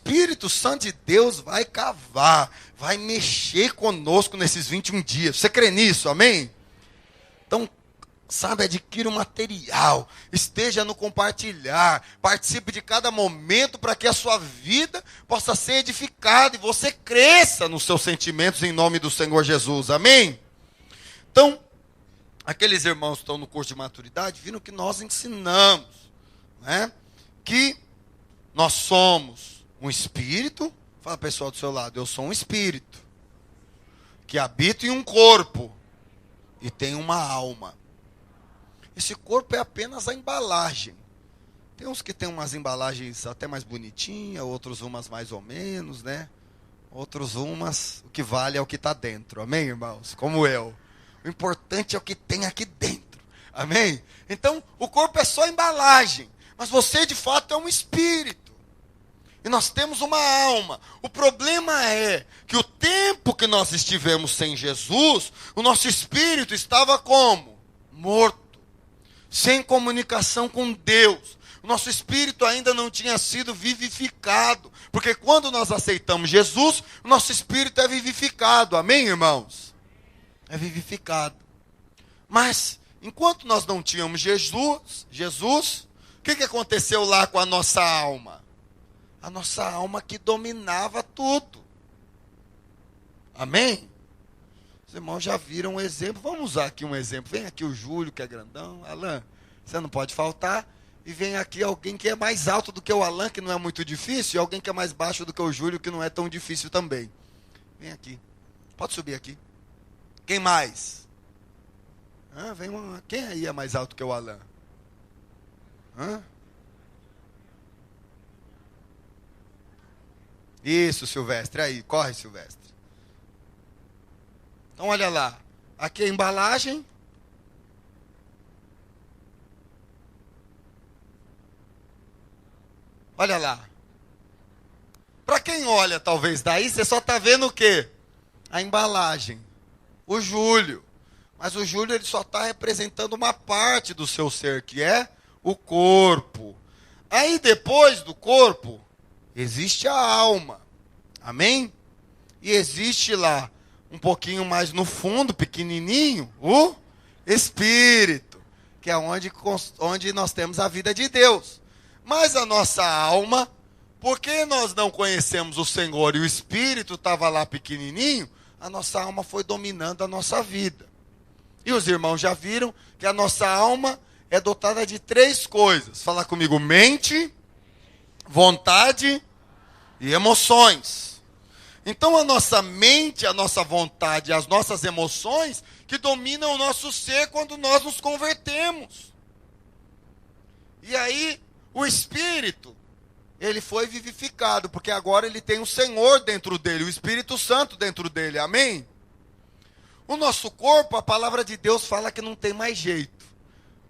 Espírito Santo de Deus vai cavar, vai mexer conosco nesses 21 dias. Você crê nisso, amém? Então, sabe, adquira o material, esteja no compartilhar, participe de cada momento para que a sua vida possa ser edificada e você cresça nos seus sentimentos em nome do Senhor Jesus, amém? Então, aqueles irmãos que estão no curso de maturidade viram que nós ensinamos, né, que nós somos um espírito. Fala, pessoal do seu lado, eu sou um espírito que habita em um corpo e tem uma alma. Esse corpo é apenas a embalagem. Tem uns que tem umas embalagens até mais bonitinhas, outros umas mais ou menos, né? Outros umas, o que vale é o que está dentro, amém, irmãos? Como eu. O importante é o que tem aqui dentro, amém? Então, o corpo é só embalagem, mas você de fato é um espírito. E nós temos uma alma. O problema é que o tempo que nós estivemos sem Jesus, o nosso espírito estava como? Morto. Sem comunicação com Deus. O nosso espírito ainda não tinha sido vivificado. Porque quando nós aceitamos Jesus, o nosso espírito é vivificado. Amém, irmãos? É vivificado. Mas, enquanto nós não tínhamos Jesus, o que aconteceu lá com a nossa alma? A nossa alma que dominava tudo. Amém? Os irmãos já viram um exemplo. Vamos usar aqui um exemplo. Vem aqui o Júlio, que é grandão. Alan, você não pode faltar. E vem aqui alguém que é mais alto do que o Alan, que não é muito difícil. E alguém que é mais baixo do que o Júlio, que não é tão difícil também. Vem aqui. Pode subir aqui. Quem mais? Quem aí é mais alto que o Alan? Isso, Silvestre. Aí, corre, Silvestre. Então, olha lá. Aqui é a embalagem. Olha lá. Para quem olha, talvez, daí, você só está vendo o quê? A embalagem. O Júlio. Mas o Júlio, ele só está representando uma parte do seu ser, que é o corpo. Aí, depois do corpo, existe a alma. Amém? E existe lá, um pouquinho mais no fundo, pequenininho, o Espírito, que é onde nós temos a vida de Deus. Mas a nossa alma, porque nós não conhecemos o Senhor e o Espírito estava lá pequenininho, a nossa alma foi dominando a nossa vida. E os irmãos já viram que a nossa alma é dotada de 3 coisas. Fala comigo: mente, vontade e emoções. Então a nossa mente, a nossa vontade, as nossas emoções que dominam o nosso ser quando nós nos convertemos. E aí o Espírito, ele foi vivificado, porque agora ele tem o Senhor dentro dele, o Espírito Santo dentro dele, amém? O nosso corpo, a palavra de Deus fala que não tem mais jeito.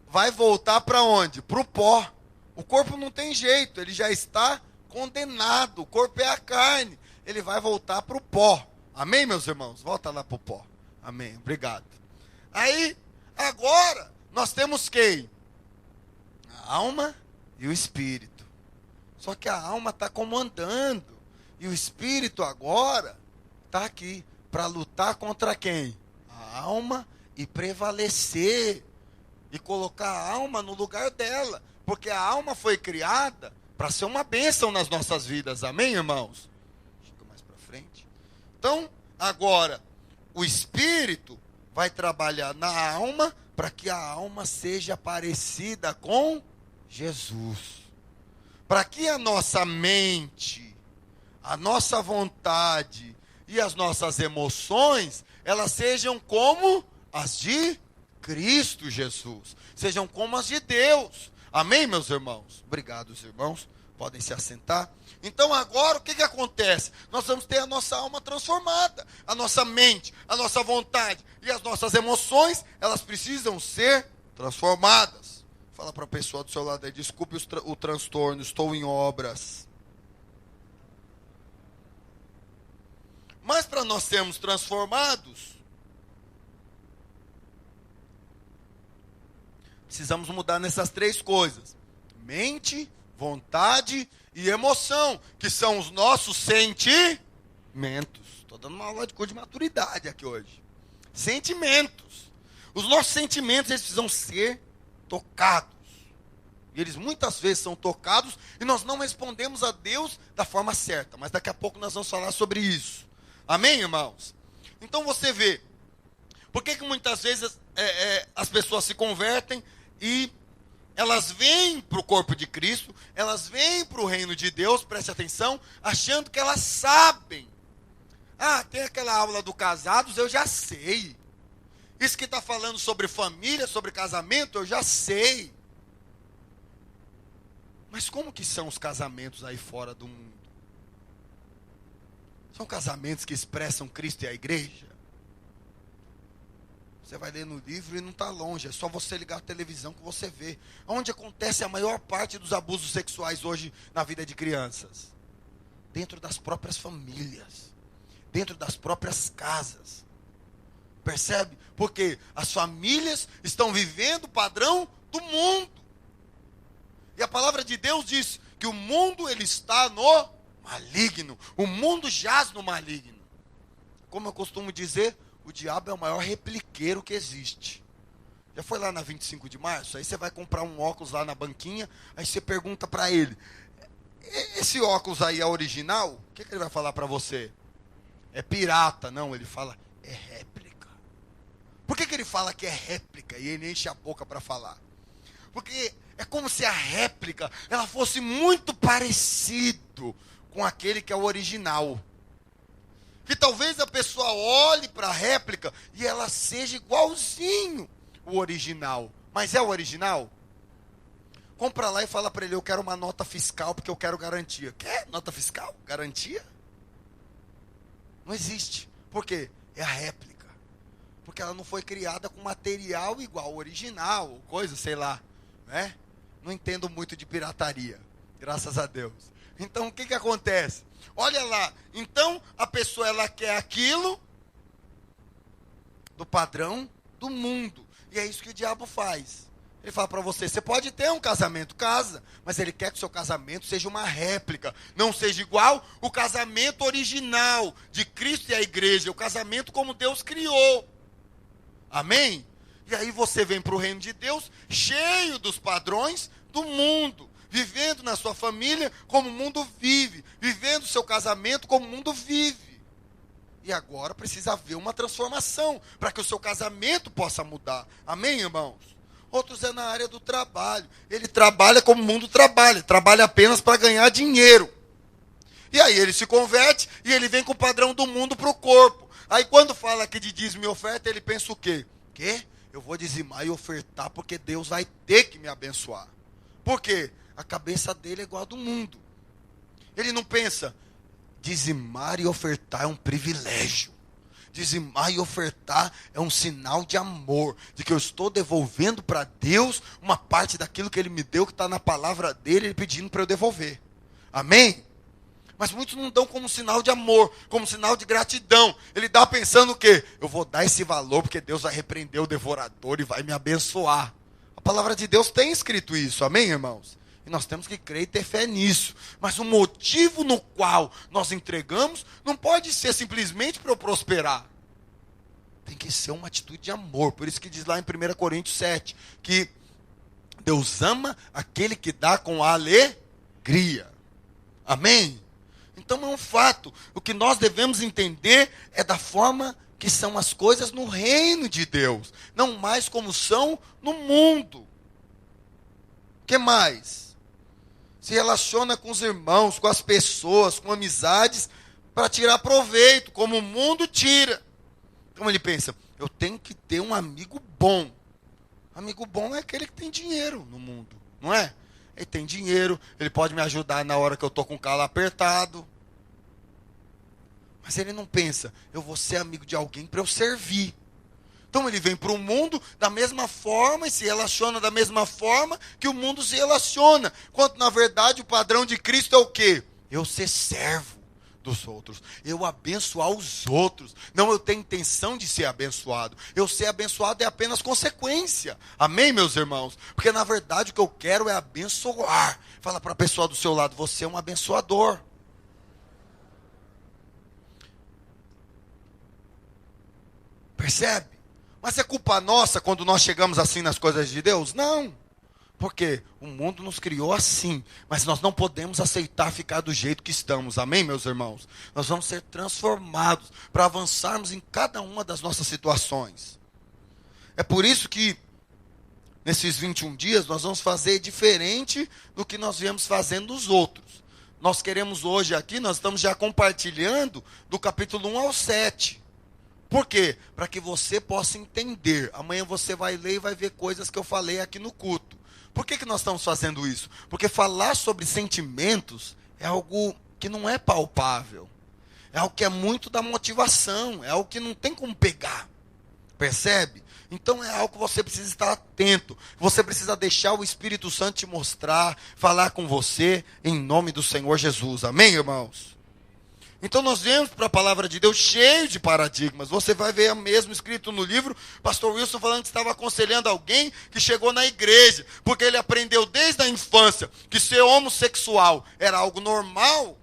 Vai voltar para onde? Para o pó. O corpo não tem jeito, ele já está condenado, o corpo é a carne. Ele vai voltar para o pó. Amém, meus irmãos? Volta lá para o pó. Amém, obrigado. Aí, agora, nós temos quem? A alma e o espírito. Só que a alma está comandando. E o espírito agora está aqui para lutar contra quem? A alma e prevalecer. E colocar a alma no lugar dela. Porque a alma foi criada para ser uma bênção nas nossas vidas. Amém, irmãos? Frente. Então, agora, o Espírito vai trabalhar na alma para que a alma seja parecida com Jesus. Para que a nossa mente, a nossa vontade e as nossas emoções, elas sejam como as de Cristo Jesus. Sejam como as de Deus. Amém, meus irmãos? Obrigado, irmãos. Podem se assentar. Então agora o que acontece? Nós vamos ter a nossa alma transformada. A nossa mente, a nossa vontade e as nossas emoções, elas precisam ser transformadas. Fala para a pessoa do seu lado aí: desculpe o transtorno, estou em obras. Mas para nós sermos transformados, precisamos mudar nessas 3 coisas: mente, vontade e emoção, que são os nossos sentimentos. Estou dando uma aula de curso de maturidade aqui hoje. Sentimentos. Os nossos sentimentos, eles precisam ser tocados. E eles muitas vezes são tocados e nós não respondemos a Deus da forma certa. Mas daqui a pouco nós vamos falar sobre isso. Amém, irmãos? Então você vê, por que muitas vezes as pessoas se convertem e elas vêm para o corpo de Cristo, elas vêm para o reino de Deus, preste atenção, achando que elas sabem. Ah, tem aquela aula do casados, eu já sei. Isso que está falando sobre família, sobre casamento, eu já sei. Mas como que são os casamentos aí fora do mundo? São casamentos que expressam Cristo e a igreja? Você vai ler no livro e não está longe, é só você ligar a televisão que você vê. Onde acontece a maior parte dos abusos sexuais hoje na vida de crianças? Dentro das próprias famílias, dentro das próprias casas. Percebe? Porque as famílias estão vivendo o padrão do mundo. E a palavra de Deus diz que o mundo ele está no maligno. O mundo jaz no maligno. Como eu costumo dizer, o diabo é o maior repliqueiro que existe. Já foi lá na 25 de março? Aí você vai comprar um óculos lá na banquinha, aí você pergunta para ele, esse óculos aí é original? O que ele vai falar para você? É pirata. Não, ele fala, é réplica. Por que ele fala que é réplica e ele enche a boca para falar? Porque é como se a réplica ela fosse muito parecido com aquele que é o original. Que talvez a pessoa olhe para a réplica e ela seja igualzinho o original. Mas é o original? Compra lá e fala para ele, eu quero uma nota fiscal porque eu quero garantia. Quer nota fiscal? Garantia? Não existe. Por quê? É a réplica. Porque ela não foi criada com material igual ao original, ou coisa, sei lá. Né? Não entendo muito de pirataria, graças a Deus. Então o que acontece? Olha lá, então a pessoa ela quer aquilo do padrão do mundo. E é isso que o diabo faz. Ele fala para você, você pode ter um casamento, casa, mas ele quer que o seu casamento seja uma réplica, não seja igual o casamento original de Cristo e a igreja, o casamento como Deus criou. Amém? E aí você vem para o reino de Deus cheio dos padrões do mundo, vivendo na sua família como o mundo vive, vivendo o seu casamento como o mundo vive. E agora precisa haver uma transformação para que o seu casamento possa mudar. Amém, irmãos? Outros é na área do trabalho. Ele trabalha como o mundo trabalha, trabalha apenas para ganhar dinheiro. E aí ele se converte e ele vem com o padrão do mundo para o corpo. Aí quando fala aqui de dízimo e oferta, ele pensa o quê? Quê? Eu vou dizimar e ofertar porque Deus vai ter que me abençoar. Por quê? A cabeça dele é igual a do mundo. Ele não pensa, dizimar e ofertar é um privilégio. Dizimar e ofertar é um sinal de amor, de que eu estou devolvendo para Deus uma parte daquilo que Ele me deu, que está na palavra dele, Ele pedindo para eu devolver. Amém? Mas muitos não dão como sinal de amor, como sinal de gratidão. Ele dá pensando o quê? Eu vou dar esse valor porque Deus vai repreender o devorador e vai me abençoar. A palavra de Deus tem escrito isso, amém, irmãos? E nós temos que crer e ter fé nisso. Mas o motivo no qual nós entregamos não pode ser simplesmente para eu prosperar. Tem que ser uma atitude de amor. Por isso que diz lá em 1 Coríntios 7, que Deus ama aquele que dá com alegria. Amém? Então é um fato. O que nós devemos entender é da forma que são as coisas no reino de Deus. Não mais como são no mundo. O que mais? Se relaciona com os irmãos, com as pessoas, com amizades, para tirar proveito, como o mundo tira. Então ele pensa, eu tenho que ter um amigo bom. Amigo bom é aquele que tem dinheiro no mundo, não é? Ele tem dinheiro, ele pode me ajudar na hora que eu estou com o calo apertado. Mas ele não pensa, eu vou ser amigo de alguém para eu servir. Então ele vem para o mundo da mesma forma e se relaciona da mesma forma que o mundo se relaciona. Quando na verdade o padrão de Cristo é o quê? Eu ser servo. dos outros. Eu abençoar os outros. Não, eu tenho intenção de ser abençoado. Eu ser abençoado é apenas consequência. Amém, meus irmãos? Porque na verdade o que eu quero é abençoar. Fala para a pessoa do seu lado, você é um abençoador. Percebe? Mas é culpa nossa quando nós chegamos assim nas coisas de Deus? Não. Porque o mundo nos criou assim, mas nós não podemos aceitar ficar do jeito que estamos, amém, meus irmãos? Nós vamos ser transformados para avançarmos em cada uma das nossas situações. É por isso que, nesses 21 dias, nós vamos fazer diferente do que nós viemos fazendo nos outros. Nós queremos hoje aqui, nós estamos já compartilhando do capítulo 1 ao 7. Por quê? Para que você possa entender. Amanhã você vai ler e vai ver coisas que eu falei aqui no culto. Por que nós estamos fazendo isso? Porque falar sobre sentimentos é algo que não é palpável. É algo que é muito da motivação. É algo que não tem como pegar. Percebe? Então é algo que você precisa estar atento. Você precisa deixar o Espírito Santo te mostrar, falar com você, em nome do Senhor Jesus. Amém, irmãos? Então nós vemos para a palavra de Deus cheio de paradigmas. Você vai ver mesmo escrito no livro, pastor Wilson falando que estava aconselhando alguém que chegou na igreja, porque ele aprendeu desde a infância que ser homossexual era algo normal.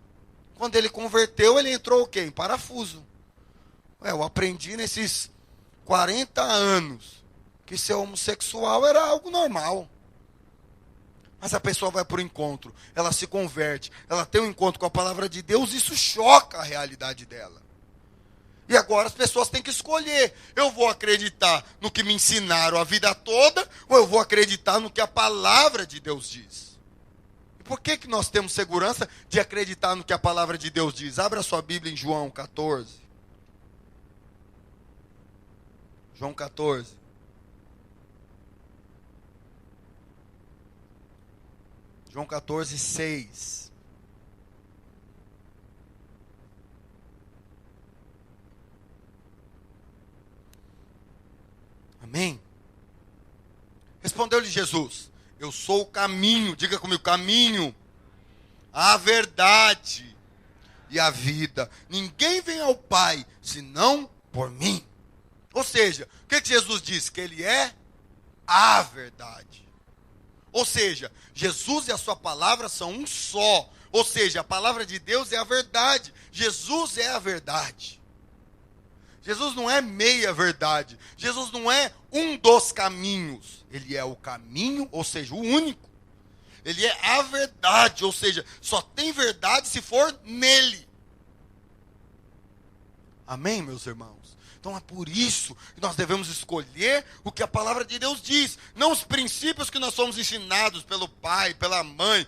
Quando ele converteu, ele entrou o quê? Em parafuso. Eu aprendi nesses 40 anos que ser homossexual era algo normal. Mas a pessoa vai para o encontro, ela se converte, ela tem um encontro com a palavra de Deus, isso choca a realidade dela. E agora as pessoas têm que escolher, eu vou acreditar no que me ensinaram a vida toda, ou eu vou acreditar no que a palavra de Deus diz? E por que nós temos segurança de acreditar no que a palavra de Deus diz? Abra sua Bíblia em João 14. João 14. João 14, 6. Amém? Respondeu-lhe Jesus: eu sou o caminho, diga comigo, caminho, a verdade e a vida. Ninguém vem ao Pai, senão por mim. Ou seja, o que Jesus disse? Que Ele é a verdade. Ou seja, Jesus e a sua palavra são um só. Ou seja, a palavra de Deus é a verdade. Jesus é a verdade. Jesus não é meia verdade. Jesus não é um dos caminhos. Ele é o caminho, ou seja, o único. Ele é a verdade, ou seja, só tem verdade se for nele. Amém, meus irmãos? Então é por isso que nós devemos escolher o que a palavra de Deus diz, não os princípios que nós somos ensinados pelo pai, pela mãe.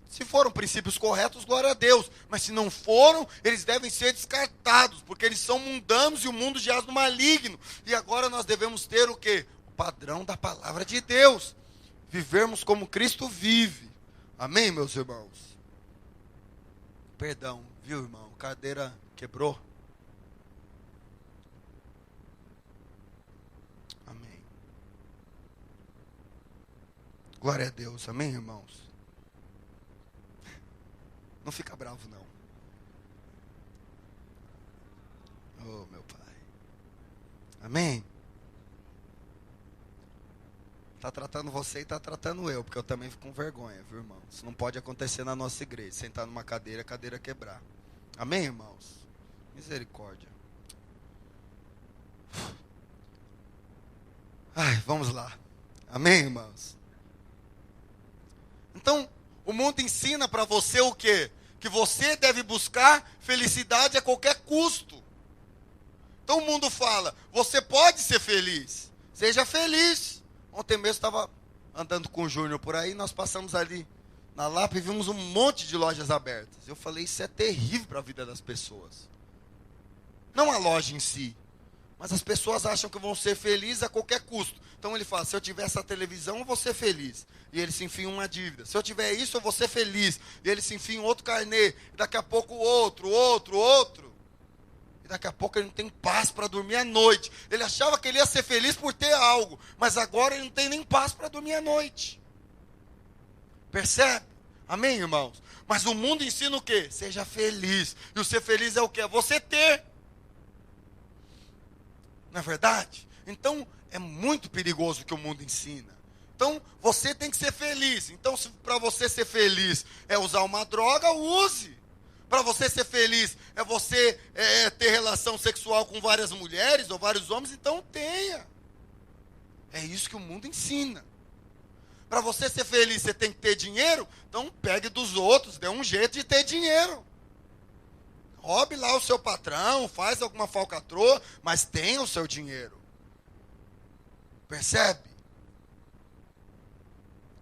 Se foram princípios corretos, glória a Deus. Mas se não foram, eles devem ser descartados, porque eles são mundanos e o mundo jaz no maligno. E agora nós devemos ter o quê? O padrão da palavra de Deus. Vivermos como Cristo vive. Amém, meus irmãos? Perdão, viu, irmão? Cadeira quebrou. Glória a Deus, amém, irmãos? Não fica bravo, não. Oh, meu Pai. Amém? Está tratando você e está tratando eu, porque eu também fico com vergonha, viu, irmão? Isso não pode acontecer na nossa igreja, sentar numa cadeira, a cadeira quebrar. Amém, irmãos? Misericórdia. Ai, vamos lá. Amém, irmãos? Então, o mundo ensina para você o quê? Que você deve buscar felicidade a qualquer custo. Então o mundo fala, você pode ser feliz. Seja feliz. Ontem mesmo estava andando com o Júnior por aí, nós passamos ali na Lapa e vimos um monte de lojas abertas. Eu falei, isso é terrível para a vida das pessoas. Não a loja em si, mas as pessoas acham que vão ser felizes a qualquer custo. Então ele fala, se eu tiver essa televisão, eu vou ser feliz. E ele se enfia em uma dívida. Se eu tiver isso, eu vou ser feliz. E ele se enfia em outro carnê. E daqui a pouco outro. E daqui a pouco ele não tem paz para dormir à noite. Ele achava que ele ia ser feliz por ter algo. Mas agora ele não tem nem paz para dormir à noite. Percebe? Amém, irmãos? Mas o mundo ensina o quê? Seja feliz. E o ser feliz é o quê? É você ter. Não é verdade? Então, é muito perigoso o que o mundo ensina. Então, você tem que ser feliz. Então, se para você ser feliz é usar uma droga, use. Para você ser feliz é você ter relação sexual com várias mulheres ou vários homens, então tenha. É isso que o mundo ensina. Para você ser feliz, você tem que ter dinheiro, então pegue dos outros, dê um jeito de ter dinheiro. Roube lá o seu patrão, faz alguma falcatrua, mas tenha o seu dinheiro. Percebe?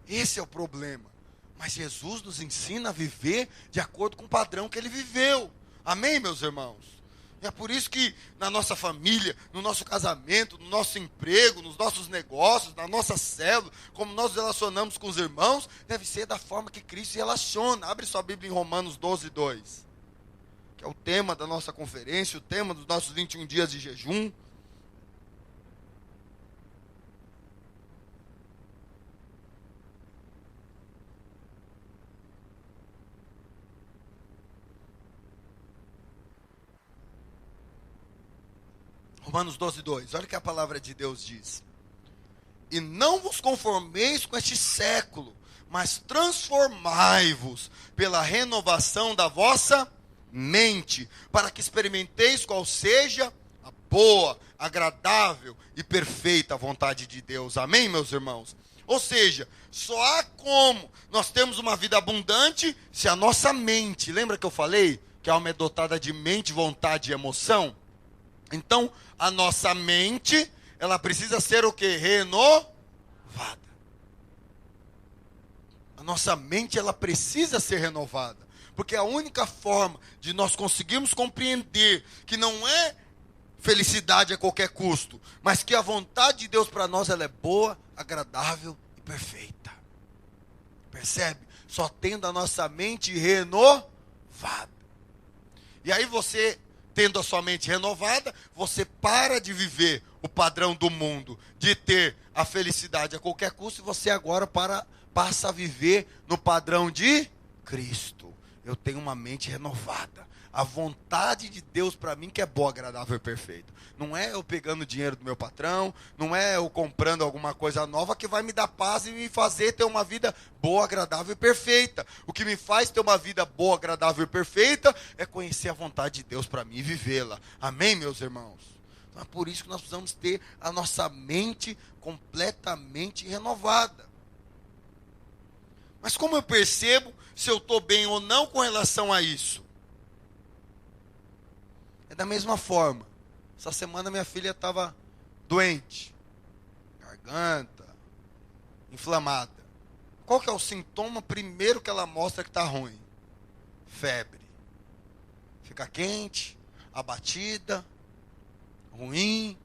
Esse é o problema. Mas Jesus nos ensina a viver de acordo com o padrão que ele viveu. Amém, meus irmãos? E é por isso que na nossa família, no nosso casamento, no nosso emprego, nos nossos negócios, na nossa célula, como nós nos relacionamos com os irmãos, deve ser da forma que Cristo se relaciona. Abre sua Bíblia em Romanos 12, 2. Que é o tema da nossa conferência, o tema dos nossos 21 dias de jejum. Romanos 12, 2. Olha o que a palavra de Deus diz. E não vos conformeis com este século, mas transformai-vos pela renovação da vossa mente, para que experimenteis qual seja a boa, agradável e perfeita vontade de Deus. Amém, meus irmãos? Ou seja, só há como nós temos uma vida abundante se a nossa mente, lembra que eu falei que a alma é dotada de mente, vontade e emoção? Então, a nossa mente, ela precisa ser o quê? Renovada. A nossa mente, ela precisa ser renovada. Porque a única forma de nós conseguirmos compreender que não é felicidade a qualquer custo, mas que a vontade de Deus para nós, ela é boa, agradável e perfeita. Percebe? Só tendo a nossa mente renovada. E aí você, tendo a sua mente renovada, você para de viver o padrão do mundo, de ter a felicidade a qualquer custo, e você agora passa a viver no padrão de Cristo. Eu tenho uma mente renovada. A vontade de Deus para mim que é boa, agradável e perfeita. Não é eu pegando dinheiro do meu patrão, não é eu comprando alguma coisa nova que vai me dar paz e me fazer ter uma vida boa, agradável e perfeita. O que me faz ter uma vida boa, agradável e perfeita é conhecer a vontade de Deus para mim e vivê-la. Amém, meus irmãos? Então é por isso que nós precisamos ter a nossa mente completamente renovada. Mas como eu percebo se eu estou bem ou não com relação a isso? É da mesma forma. Essa semana minha filha estava doente. Garganta, inflamada. Qual que é o sintoma primeiro que ela mostra que está ruim? Febre. Fica quente, abatida, ruim.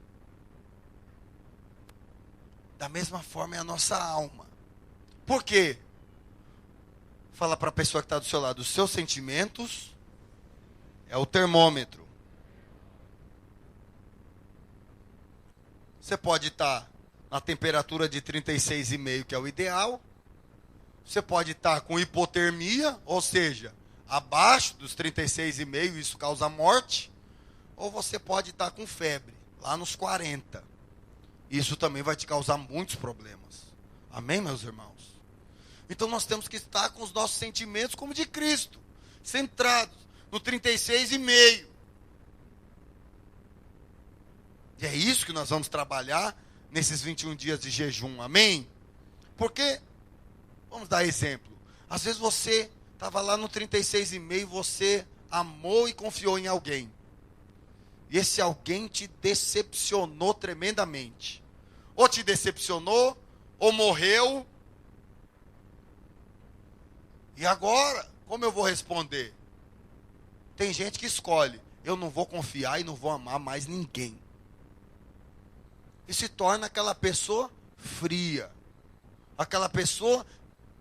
Da mesma forma é a nossa alma. Por quê? Fala para a pessoa que está do seu lado, os seus sentimentos é o termômetro. Você pode estar na temperatura de 36,5, que é o ideal. Você pode estar com hipotermia, ou seja, abaixo dos 36,5, isso causa morte. Ou você pode estar com febre, lá nos 40. Isso também vai te causar muitos problemas. Amém, meus irmãos? Então nós temos que estar com os nossos sentimentos como de Cristo, centrados no 36,5. E é isso que nós vamos trabalhar nesses 21 dias de jejum, amém? Porque, vamos dar exemplo, às vezes você estava lá no 36,5, você amou e confiou em alguém. E esse alguém te decepcionou tremendamente. Ou te decepcionou, ou morreu. E agora, como eu vou responder? Tem gente que escolhe, eu não vou confiar e não vou amar mais ninguém. E se torna aquela pessoa fria. Aquela pessoa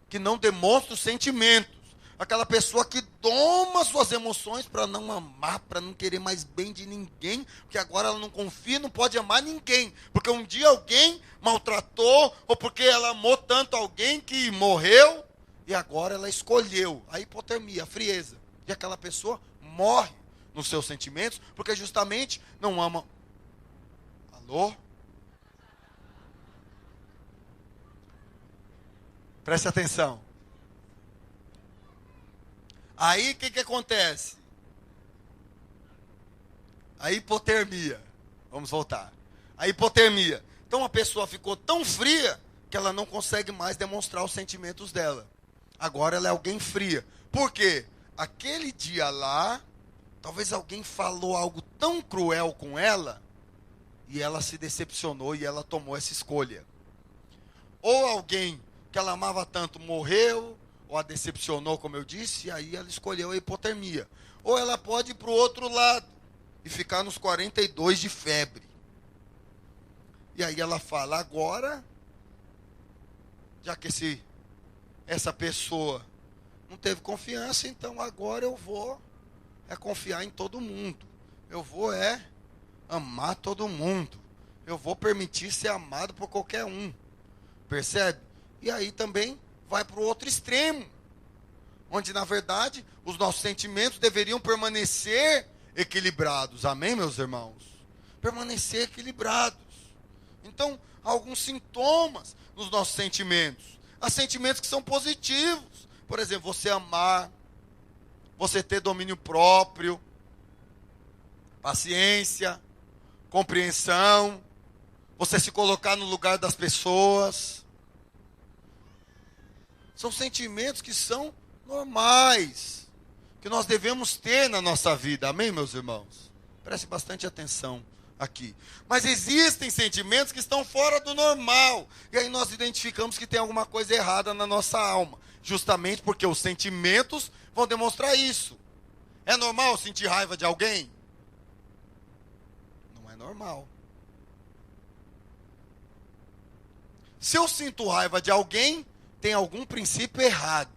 que não demonstra os sentimentos. Aquela pessoa que doma suas emoções para não amar, para não querer mais bem de ninguém. Porque agora ela não confia, não pode amar ninguém. Porque um dia alguém maltratou, ou porque ela amou tanto alguém que morreu. e agora ela escolheu a hipotermia, a frieza. E aquela pessoa morre nos seus sentimentos, porque justamente não ama. Alô? Preste atenção. Aí o que acontece? A hipotermia. Vamos voltar. A hipotermia. Então a pessoa ficou tão fria que ela não consegue mais demonstrar os sentimentos dela. Agora ela é alguém fria. Por quê? Aquele dia lá, talvez alguém falou algo tão cruel com ela e ela se decepcionou e ela tomou essa escolha. Ou alguém que ela amava tanto morreu, ou a decepcionou, como eu disse, e aí ela escolheu a hipotermia. Ou ela pode ir para o outro lado e ficar nos 42 de febre. E aí ela fala, agora, já que essa pessoa não teve confiança, então agora eu vou confiar em todo mundo. Eu vou amar todo mundo. Eu vou permitir ser amado por qualquer um. Percebe? E aí também vai para o outro extremo, onde na verdade os nossos sentimentos deveriam permanecer equilibrados. Amém, meus irmãos? Permanecer equilibrados. Então, há alguns sintomas nos nossos sentimentos. Há sentimentos que são positivos. Por exemplo, você amar, você ter domínio próprio, paciência, compreensão, você se colocar no lugar das pessoas. São sentimentos que são normais, que nós devemos ter na nossa vida. Amém, meus irmãos? Preste bastante atenção aqui. Mas existem sentimentos que estão fora do normal. E aí nós identificamos que tem alguma coisa errada na nossa alma. Justamente porque os sentimentos vão demonstrar isso. É normal sentir raiva de alguém? Não é normal. Se eu sinto raiva de alguém, tem algum princípio errado.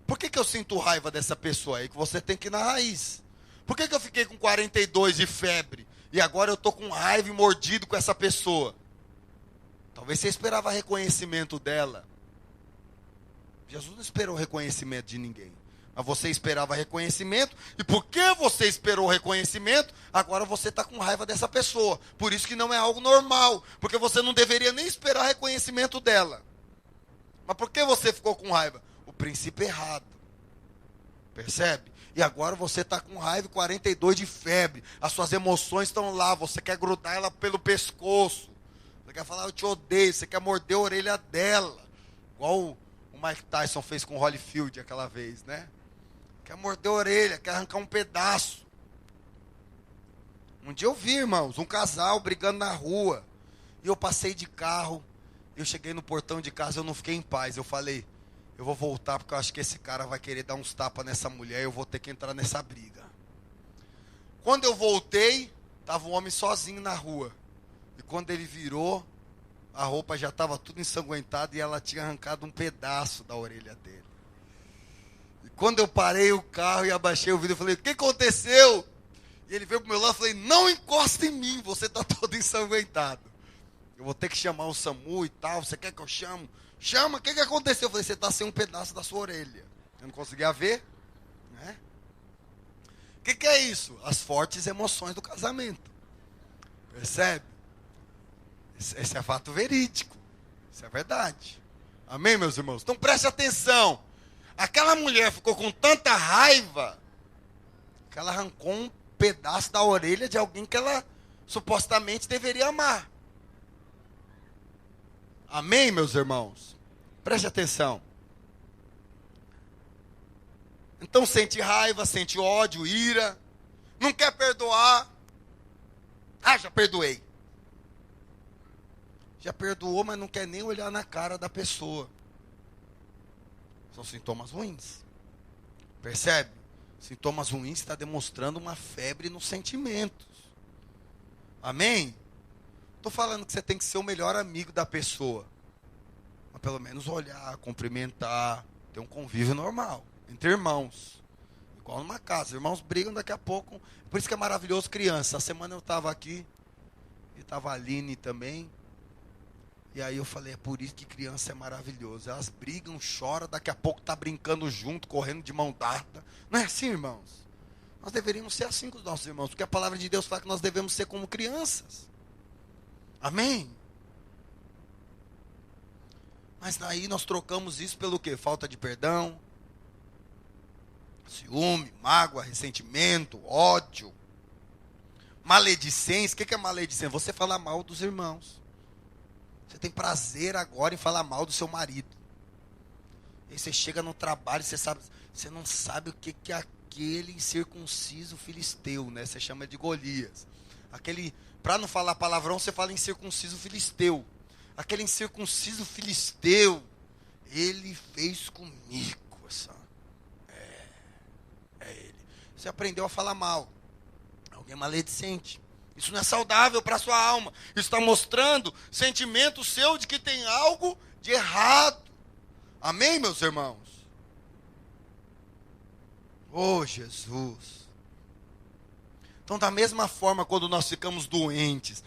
Por que eu sinto raiva dessa pessoa aí? Que você tem que ir na raiz. Por que eu fiquei com 42 de febre e agora eu estou com raiva e mordido com essa pessoa? Talvez você esperava reconhecimento dela. Jesus não esperou reconhecimento de ninguém. Mas você esperava reconhecimento, e porque você esperou reconhecimento, agora você está com raiva dessa pessoa. Por isso que não é algo normal, porque você não deveria nem esperar reconhecimento dela. Mas por que você ficou com raiva? O princípio errado. Percebe? E agora você está com raiva, 42 de febre. As suas emoções estão lá, você quer grudar ela pelo pescoço. Você quer falar, eu te odeio, você quer morder a orelha dela. Igual o Mike Tyson fez com o Holyfield aquela vez, né? Quer morder a orelha, quer arrancar um pedaço. Um dia eu vi, irmãos, um casal brigando na rua. E eu passei de carro. Eu cheguei no portão de casa, eu não fiquei em paz. Eu falei, eu vou voltar porque eu acho que esse cara vai querer dar uns tapas nessa mulher. Eu vou ter que entrar nessa briga. Quando eu voltei, estava um homem sozinho na rua. E quando ele virou, a roupa já estava tudo ensanguentada e ela tinha arrancado um pedaço da orelha dele. E quando eu parei o carro e abaixei o vidro, eu falei, o que aconteceu? E ele veio pro meu lado e falei, não encosta em mim, você está todo ensanguentado. Eu vou ter que chamar o SAMU e tal, você quer que eu chame? Chama, o que aconteceu? Eu falei, você está sem um pedaço da sua orelha. Eu não conseguia ver, né? O que é isso? As fortes emoções do casamento. Percebe? Esse é fato verídico. Isso é verdade. Amém, meus irmãos? Então preste atenção. Aquela mulher ficou com tanta raiva que ela arrancou um pedaço da orelha de alguém que ela supostamente deveria amar. Amém, meus irmãos? Preste atenção. Então sente raiva, sente ódio, ira. Não quer perdoar. Ah, já perdoei. Já perdoou, mas não quer nem olhar na cara da pessoa. São sintomas ruins. Percebe? Sintomas ruins está demonstrando uma febre nos sentimentos. Amém? Estou falando que você tem que ser o melhor amigo da pessoa. Mas pelo menos olhar, cumprimentar, ter um convívio normal. Entre irmãos. Igual numa casa. Irmãos brigam daqui a pouco. Por isso que é maravilhoso criança. A semana eu estava aqui. E estava a Aline também. E aí eu falei, é por isso que criança é maravilhoso. Elas brigam, choram, daqui a pouco tá brincando junto, correndo de mão dada. Não é assim, irmãos? Nós deveríamos ser assim com os nossos irmãos, porque a palavra de Deus fala que nós devemos ser como crianças. Amém? Mas daí nós trocamos isso pelo quê? Falta de perdão, ciúme, mágoa, ressentimento, ódio, maledicência. O que é maledicência? Você falar mal dos irmãos. Você tem prazer agora em falar mal do seu marido. Aí você chega no trabalho, você não sabe o que é aquele incircunciso filisteu, né? Você chama de Golias. Para não falar palavrão, você fala incircunciso filisteu. Aquele incircunciso filisteu, ele fez comigo. É ele. Você aprendeu a falar mal. Alguém maledicente. Isso não é saudável para a sua alma. Isso está mostrando sentimento seu de que tem algo de errado. Amém, meus irmãos? Oh, Jesus. Então, da mesma forma, quando nós ficamos doentes,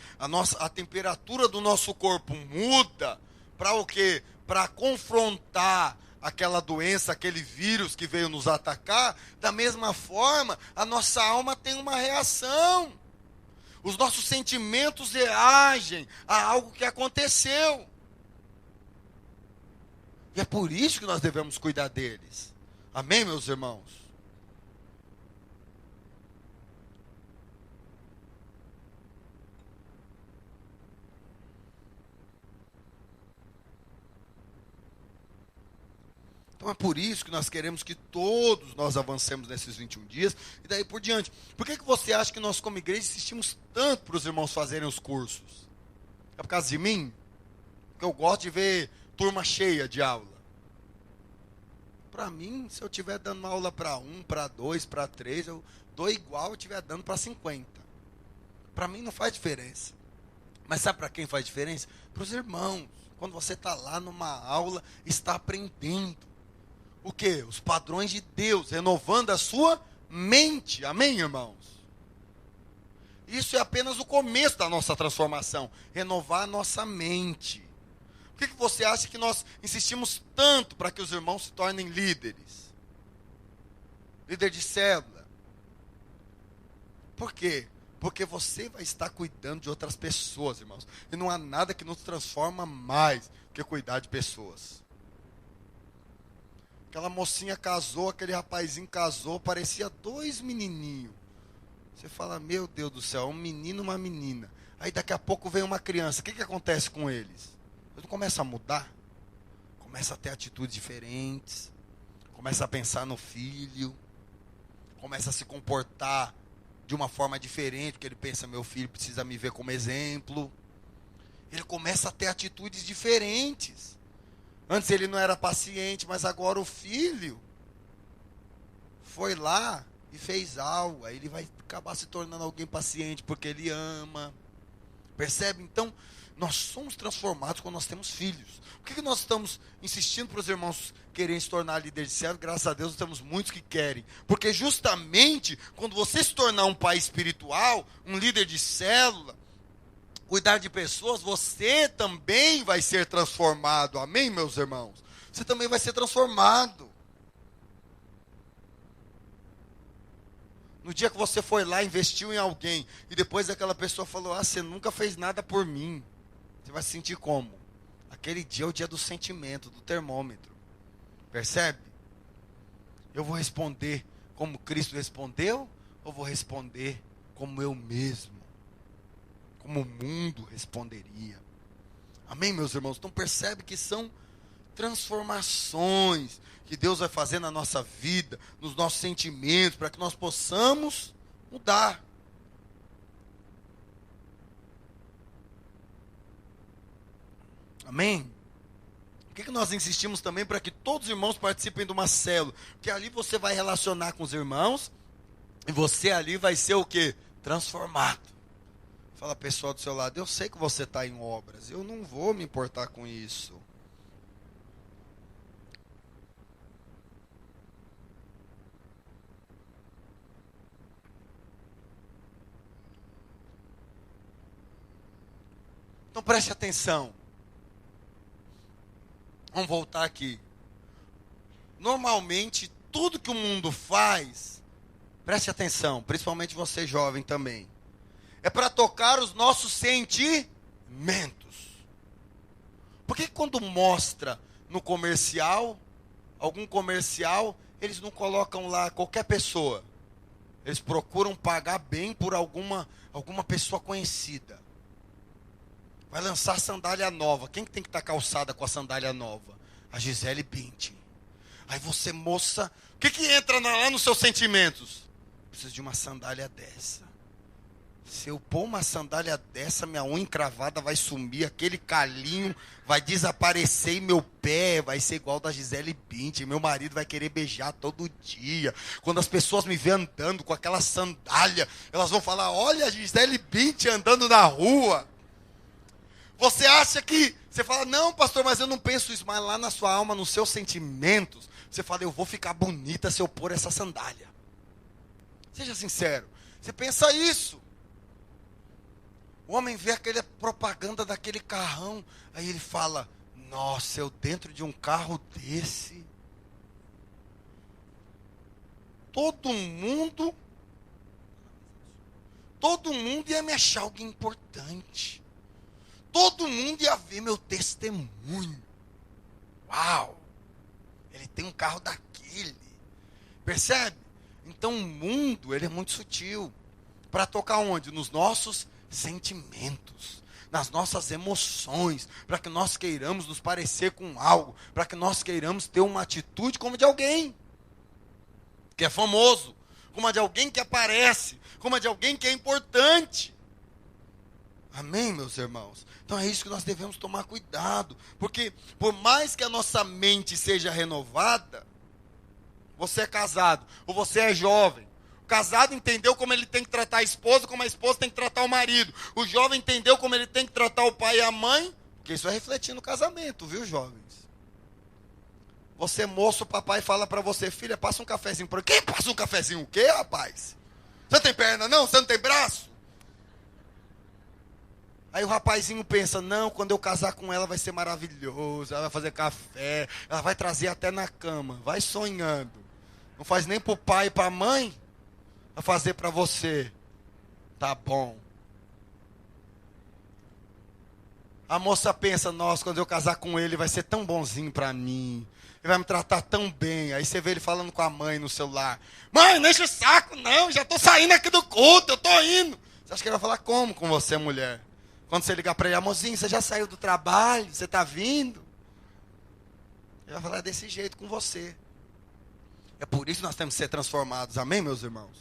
a temperatura do nosso corpo muda para o quê? Para confrontar aquela doença, aquele vírus que veio nos atacar. Da mesma forma, a nossa alma tem uma reação. Os nossos sentimentos reagem a algo que aconteceu. E é por isso que nós devemos cuidar deles. Amém, meus irmãos? Então é por isso que nós queremos que todos nós avancemos nesses 21 dias e daí por diante. Por que você acha que nós como igreja insistimos tanto para os irmãos fazerem os cursos? É por causa de mim? Porque eu gosto de ver turma cheia de aula. Para mim, se eu estiver dando aula para 1, para 2, para 3, eu dou igual eu estiver dando para 50. Para mim não faz diferença. Mas sabe para quem faz diferença? Para os irmãos. Quando você está lá numa aula, está aprendendo. O quê? Os padrões de Deus, renovando a sua mente. Amém, irmãos? Isso é apenas o começo da nossa transformação. Renovar a nossa mente. Por que você acha que nós insistimos tanto para que os irmãos se tornem líderes? Líder de célula. Por quê? Porque você vai estar cuidando de outras pessoas, irmãos. E não há nada que nos transforma mais que cuidar de pessoas. Aquela mocinha casou, aquele rapazinho casou, parecia 2 menininhos. Você fala, meu Deus do céu, um menino e uma menina. Aí daqui a pouco vem uma criança. O que acontece com eles? Eles começam a mudar. Começa a ter atitudes diferentes. Começa a pensar no filho. Começa a se comportar de uma forma diferente, porque ele pensa, meu filho precisa me ver como exemplo. Ele começa a ter atitudes diferentes. Antes ele não era paciente, mas agora o filho foi lá e fez algo. Aí ele vai acabar se tornando alguém paciente, porque ele ama. Percebe? Então, nós somos transformados quando nós temos filhos. Por que nós estamos insistindo para os irmãos quererem se tornar líderes de célula? Graças a Deus, temos muitos que querem. Porque justamente, quando você se tornar um pai espiritual, um líder de célula, cuidar de pessoas, você também vai ser transformado. Amém, meus irmãos? Você também vai ser transformado. No dia que você foi lá, investiu em alguém, e depois aquela pessoa falou, você nunca fez nada por mim. Você vai se sentir como? Aquele dia é o dia do sentimento, do termômetro. Percebe? Eu vou responder como Cristo respondeu, ou vou responder como eu mesmo? Como o mundo responderia. Amém, meus irmãos? Então percebe que são transformações que Deus vai fazer na nossa vida, nos nossos sentimentos, para que nós possamos mudar. Amém? Por que nós insistimos também para que todos os irmãos participem de uma célula? Porque ali você vai relacionar com os irmãos e você ali vai ser o quê? Transformado. Fala pessoal do seu lado, eu sei que você está em obras, eu não vou me importar com isso. Então preste atenção. Vamos voltar aqui. Normalmente, tudo que o mundo faz, preste atenção, principalmente você jovem também, é para tocar os nossos sentimentos. Por que quando mostra no comercial, algum comercial, eles não colocam lá qualquer pessoa? Eles procuram pagar bem por alguma pessoa conhecida. Vai lançar sandália nova. Quem tem que estar calçada com a sandália nova? A Gisele Bündchen. Aí você, moça, o que entra lá nos seus sentimentos? Preciso de uma sandália dessa. Se eu pôr uma sandália dessa, minha unha encravada vai sumir, aquele calinho vai desaparecer e meu pé vai ser igual da Gisele Bündchen. Meu marido vai querer beijar todo dia. Quando as pessoas me veem andando com aquela sandália, elas vão falar, olha a Gisele Bündchen andando na rua. Você acha que... Você fala, não, pastor, mas eu não penso isso. Mas lá na sua alma, nos seus sentimentos, você fala, eu vou ficar bonita se eu pôr essa sandália. Seja sincero. Você pensa isso. O homem vê aquela propaganda daquele carrão. Aí ele fala, nossa, eu dentro de um carro desse. Todo mundo ia me achar alguém importante. Todo mundo ia ver meu testemunho. Uau! Ele tem um carro daquele. Percebe? Então o mundo, ele é muito sutil. Para tocar onde? Nos nossos sentimentos. Nas nossas emoções. Para que nós queiramos nos parecer com algo. Para que nós queiramos ter uma atitude como a de alguém. Que é famoso. Como a de alguém que aparece. Como a de alguém que é importante. Amém, meus irmãos? Então é isso que nós devemos tomar cuidado. Porque por mais que a nossa mente seja renovada, você é casado, ou você é jovem. O casado entendeu como ele tem que tratar a esposa, como a esposa tem que tratar o marido. O jovem entendeu como ele tem que tratar o pai e a mãe, porque isso vai refletir no casamento, viu, jovens? Você moço, o papai fala para você, filha, passa um cafezinho para... Quem passa um cafezinho? O quê, rapaz? Você não tem perna não? Você não tem braço? Aí o rapazinho pensa, não, quando eu casar com ela vai ser maravilhoso, ela vai fazer café, ela vai trazer até na cama, vai sonhando. Não faz nem pro pai e pra mãe, vai fazer pra você. Tá bom. A moça pensa, nossa, quando eu casar com ele vai ser tão bonzinho pra mim, ele vai me tratar tão bem. Aí você vê ele falando com a mãe no celular, mãe, não enche o saco não, já tô saindo aqui do culto, eu tô indo. Você acha que ele vai falar como com você, mulher? Quando você ligar para ele, amorzinho, você já saiu do trabalho? Você está vindo? Ele vai falar desse jeito com você. É por isso que nós temos que ser transformados. Amém, meus irmãos?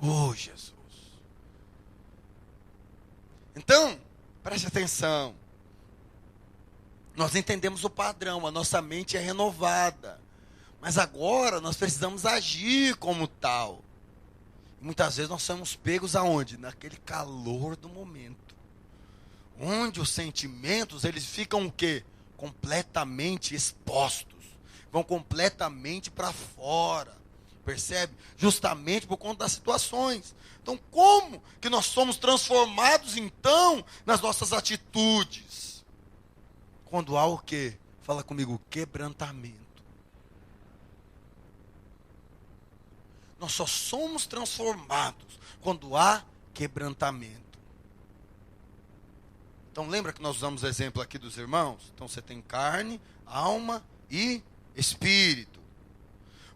Oh, Jesus. Então, preste atenção. Nós entendemos o padrão, a nossa mente é renovada. Mas agora nós precisamos agir como tal. Muitas vezes nós somos pegos aonde? Naquele calor do momento. Onde os sentimentos, eles ficam o quê? Completamente expostos. Vão completamente para fora. Percebe? Justamente por conta das situações. Então, como que nós somos transformados, então, nas nossas atitudes? Quando há o quê? Fala comigo, quebrantamento. Nós só somos transformados quando há quebrantamento. Então lembra que nós usamos o exemplo aqui dos irmãos? Então você tem carne, alma e espírito.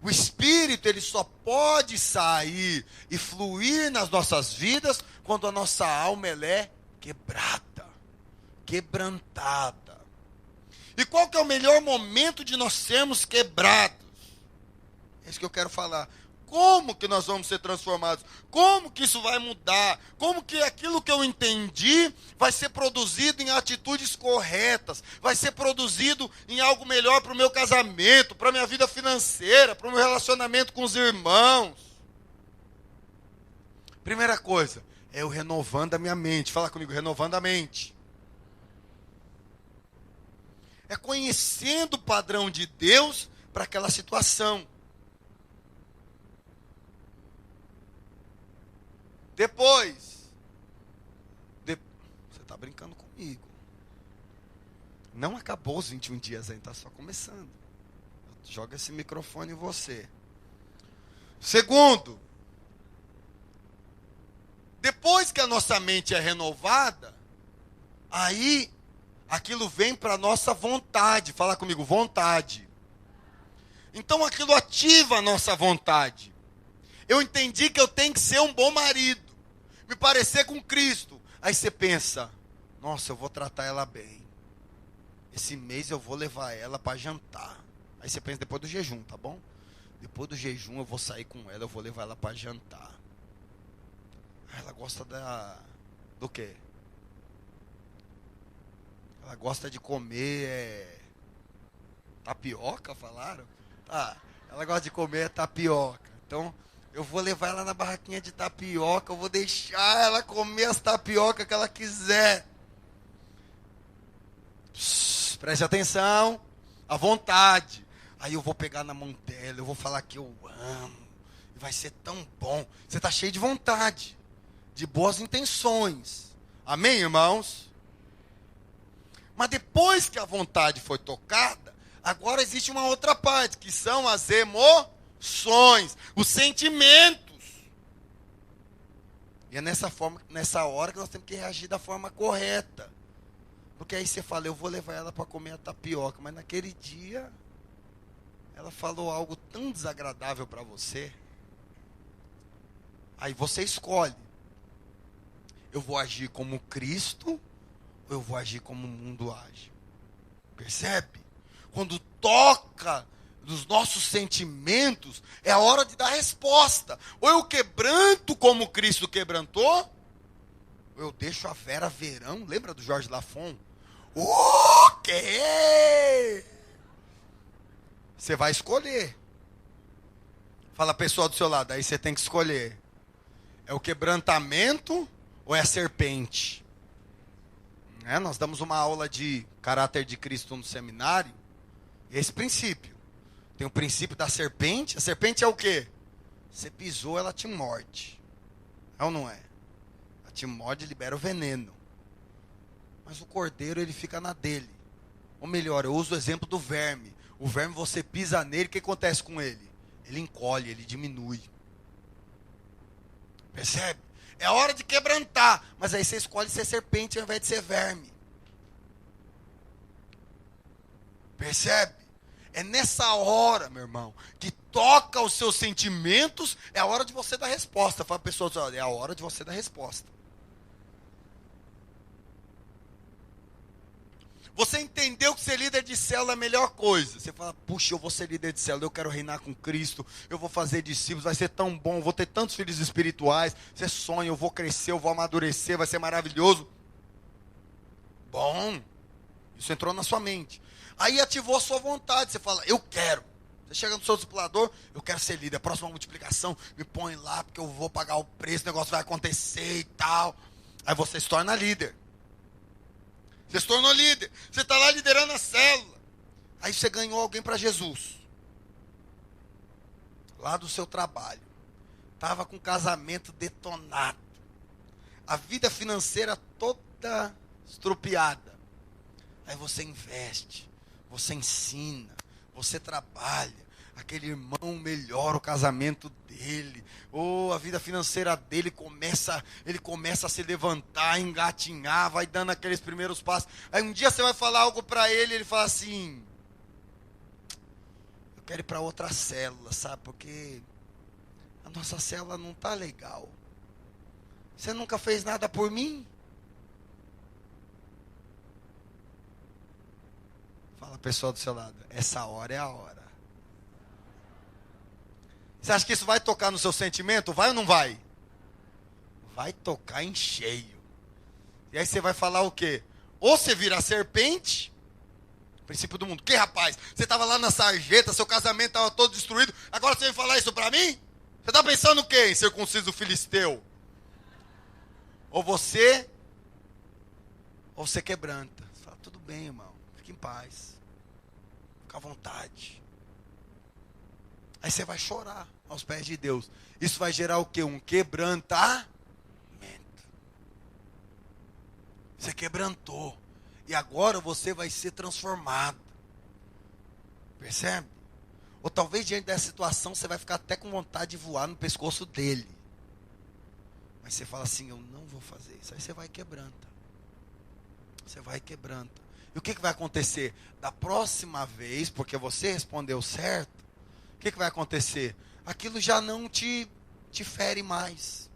O espírito ele só pode sair e fluir nas nossas vidas quando a nossa alma ela é quebrada, quebrantada. E qual que é o melhor momento de nós sermos quebrados? É isso que eu quero falar. Como que nós vamos ser transformados? Como que isso vai mudar? Como que aquilo que eu entendi vai ser produzido em atitudes corretas? Vai ser produzido em algo melhor para o meu casamento, para a minha vida financeira, para o meu relacionamento com os irmãos? Primeira coisa, é eu renovando a minha mente. Fala comigo, renovando a mente. É conhecendo o padrão de Deus para aquela situação. Depois, você está brincando comigo. Não acabou os 21 dias ainda, está só começando. Joga esse microfone em você. Segundo, depois que a nossa mente é renovada, aí aquilo vem para a nossa vontade. Fala comigo, vontade. Então aquilo ativa a nossa vontade. Eu entendi que eu tenho que ser um bom marido, me parecer com Cristo. Aí você pensa, nossa, eu vou tratar ela bem. Esse mês eu vou levar ela para jantar. Aí você pensa depois do jejum, tá bom? Depois do jejum eu vou sair com ela, eu vou levar ela para jantar. Ela gosta do quê? Ela gosta de comer tapioca, falaram? Tá, ela gosta de comer tapioca. Então, eu vou levar ela na barraquinha de tapioca, eu vou deixar ela comer as tapiocas que ela quiser. Preste atenção, à vontade. Aí eu vou pegar na mão dela, eu vou falar que eu amo. Vai ser tão bom. Você está cheio de vontade, de boas intenções. Amém, irmãos? Mas depois que a vontade foi tocada, agora existe uma outra parte, que são as emoções, os sentimentos. E é nessa hora que nós temos que reagir da forma correta. Porque aí você fala, eu vou levar ela para comer a tapioca, mas naquele dia ela falou algo tão desagradável para você. Aí você escolhe. Eu vou agir como Cristo ou eu vou agir como o mundo age? Percebe? Quando toca nos nossos sentimentos, é a hora de dar resposta. Ou eu quebranto como Cristo quebrantou, ou eu deixo a Vera Verão. Lembra do Jorge Lafon? O quê? Você vai escolher. Fala a pessoa do seu lado, aí você tem que escolher. É o quebrantamento ou é a serpente? Nós damos uma aula de caráter de Cristo no seminário. Esse princípio. Tem o princípio da serpente. A serpente é o quê? Você pisou, ela te morde. É ou não é? Ela te morde e libera o veneno. Mas o cordeiro, ele fica na dele. Ou melhor, eu uso o exemplo do verme. O verme, você pisa nele, o que acontece com ele? Ele encolhe, ele diminui. Percebe? É hora de quebrantar. Mas aí você escolhe ser serpente ao invés de ser verme. Percebe? É nessa hora, meu irmão, que toca os seus sentimentos, é a hora de você dar resposta. Fala para a pessoa, é a hora de você dar resposta. Você entendeu que ser líder de célula é a melhor coisa. Você fala, puxa, eu vou ser líder de célula, eu quero reinar com Cristo, eu vou fazer discípulos, vai ser tão bom, eu vou ter tantos filhos espirituais. Você sonha, eu vou crescer, eu vou amadurecer, vai ser maravilhoso. Bom, isso entrou na sua mente. Aí ativou a sua vontade, você fala, eu quero. Você chega no seu discipulador, eu quero ser líder, a próxima multiplicação, me põe lá, porque eu vou pagar o preço, o negócio vai acontecer e tal. Aí você se torna líder. Você se tornou líder. Você está lá liderando a célula. Aí você ganhou alguém para Jesus. Lá do seu trabalho. Estava com o casamento detonado. A vida financeira toda estrupiada. Aí você investe. Você ensina. Você trabalha. Aquele irmão melhora o casamento dele. A vida financeira dele ele começa a se levantar, engatinhar, vai dando aqueles primeiros passos. Aí um dia você vai falar algo para ele, ele fala assim, eu quero ir para outra célula, sabe? Porque a nossa célula não tá legal. Você nunca fez nada por mim? Fala a pessoa do seu lado, essa hora é a hora. Você acha que isso vai tocar no seu sentimento? Vai ou não vai? Vai tocar em cheio. E aí você vai falar o quê? Ou você vira serpente, princípio do mundo. Que rapaz? Você estava lá na sarjeta, seu casamento estava todo destruído, agora você vem falar isso para mim? Você está pensando o quê? Em circunciso filisteu? Ou você quebranta. Você fala, tudo bem, irmão, fique em paz. Fica à vontade. Aí você vai chorar aos pés de Deus. Isso vai gerar o quê? Um quebrantamento. Você quebrantou. E agora você vai ser transformado. Percebe? Ou talvez diante dessa situação você vai ficar até com vontade de voar no pescoço dele. Mas você fala assim, eu não vou fazer isso. Aí você vai quebrando. Você vai quebrando. E o que vai acontecer? Da próxima vez, porque você respondeu certo, o que vai acontecer? Aquilo já não te fere mais.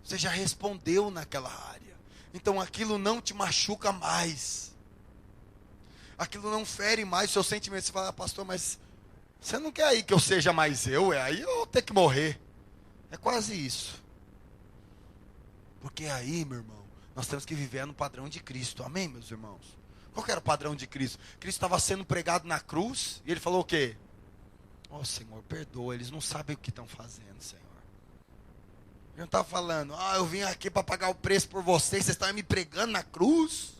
Você já respondeu naquela área. Então aquilo não te machuca mais. Aquilo não fere mais seus sentimentos. Você fala, pastor, mas você não quer aí que eu seja mais eu? Aí eu vou ter que morrer. É quase isso. Porque aí, meu irmão, nós temos que viver no padrão de Cristo. Amém, meus irmãos? Qual que era o padrão de Cristo? Cristo estava sendo pregado na cruz e ele falou o quê? Ó, Senhor, perdoa, eles não sabem o que estão fazendo, Senhor. Ele não estava falando, eu vim aqui para pagar o preço por vocês, vocês estão me pregando na cruz.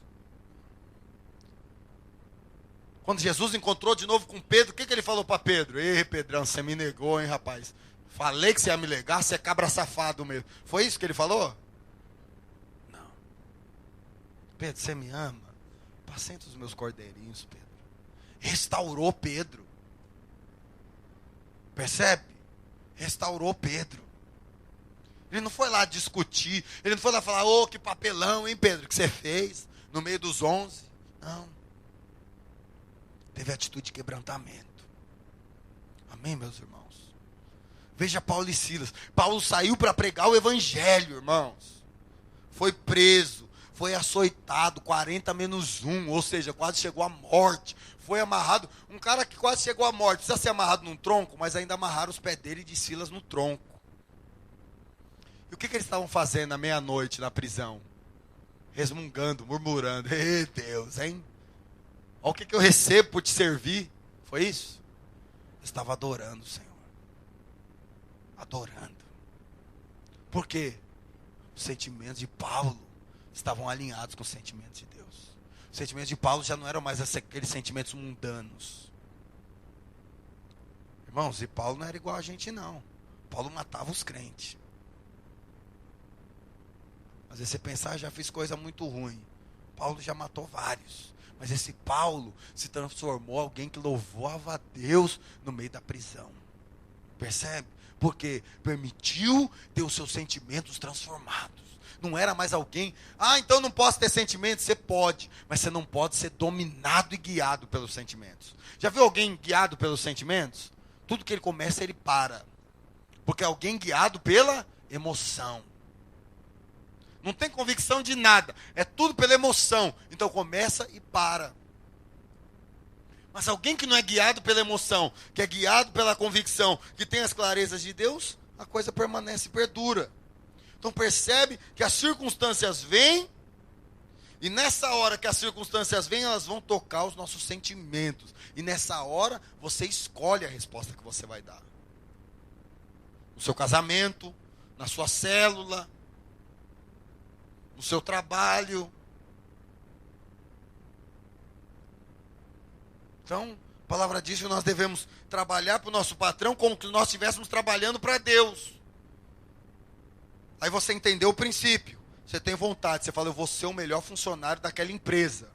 Quando Jesus encontrou de novo com Pedro, o que ele falou para Pedro? Ei, Pedrão, você me negou, hein, rapaz? Falei que você ia me negar, você é cabra safado mesmo. Foi isso que ele falou? Não. Pedro, você me ama? Apacenta os meus cordeirinhos, Pedro. Restaurou Pedro. Percebe? Restaurou Pedro. Ele não foi lá discutir, ele não foi lá falar, que papelão, hein, Pedro, que você fez no meio dos 11. Não. Teve atitude de quebrantamento. Amém, meus irmãos? Veja Paulo e Silas. Paulo saiu para pregar o evangelho, irmãos. Foi preso, foi açoitado, 40 menos 1, ou seja, quase chegou à morte. Foi amarrado, um cara que quase chegou à morte, precisa ser amarrado num tronco, mas ainda amarraram os pés dele e de Silas no tronco. E o que eles estavam fazendo à meia-noite na prisão? Resmungando, murmurando, ei Deus, hein? Olha o que eu recebo por te servir. Foi isso? Eu estava adorando o Senhor. Adorando. Por quê? Os sentimentos de Paulo estavam alinhados com os sentimentos de Deus. Os sentimentos de Paulo já não eram mais aqueles sentimentos mundanos. Irmãos, e Paulo não era igual a gente não. Paulo matava os crentes. Às vezes você pensar, já fiz coisa muito ruim. Paulo já matou vários. Mas esse Paulo se transformou em alguém que louvava a Deus no meio da prisão. Percebe? Porque permitiu ter os seus sentimentos transformados. Não era mais alguém, então não posso ter sentimentos. Você pode, mas você não pode ser dominado e guiado pelos sentimentos. Já viu alguém guiado pelos sentimentos? Tudo que ele começa, ele para. Porque é alguém guiado pela emoção. Não tem convicção de nada. É tudo pela emoção. Então começa e para. Mas alguém que não é guiado pela emoção, que é guiado pela convicção, que tem as clarezas de Deus, a coisa permanece e perdura. Então percebe que as circunstâncias vêm, e nessa hora que as circunstâncias vêm, elas vão tocar os nossos sentimentos. E nessa hora, você escolhe a resposta que você vai dar. No seu casamento, na sua célula, no seu trabalho. Então, a palavra diz que nós devemos trabalhar para o nosso patrão como se nós estivéssemos trabalhando para Deus. Aí você entendeu o princípio. Você tem vontade, você fala, eu vou ser o melhor funcionário daquela empresa.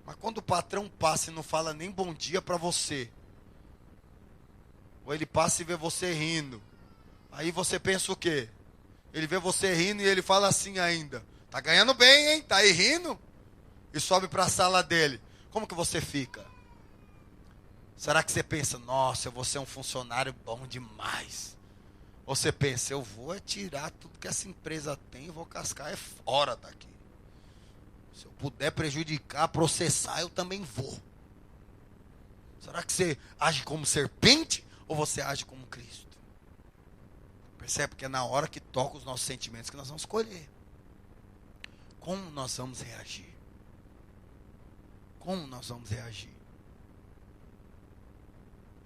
Mas quando o patrão passa e não fala nem bom dia para você, ou ele passa e vê você rindo, aí você pensa o quê? Ele vê você rindo e ele fala assim ainda, tá ganhando bem, hein? Tá aí rindo? E sobe para a sala dele. Como que você fica? Será que você pensa, nossa, eu vou ser um funcionário bom demais? Ou você pensa, eu vou tirar tudo que essa empresa tem e vou cascar fora daqui. Se eu puder prejudicar, processar, eu também vou. Será que você age como serpente ou você age como Cristo? Percebe? Porque é na hora que toca os nossos sentimentos que nós vamos escolher. Como nós vamos reagir? Como nós vamos reagir?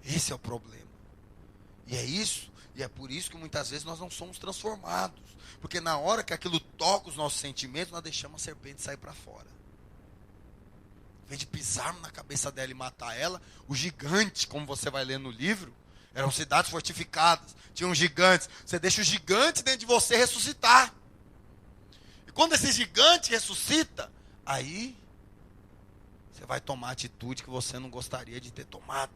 Esse é o problema. E é isso, e é por isso que muitas vezes nós não somos transformados. Porque na hora que aquilo toca os nossos sentimentos, nós deixamos a serpente sair para fora. Em vez de pisarmos na cabeça dela e matar ela, o gigante, como você vai ler no livro, eram cidades fortificadas, tinham gigantes. Você deixa o gigante dentro de você ressuscitar. E Quando esse gigante ressuscita, aí você vai tomar atitude que você não gostaria de ter tomado.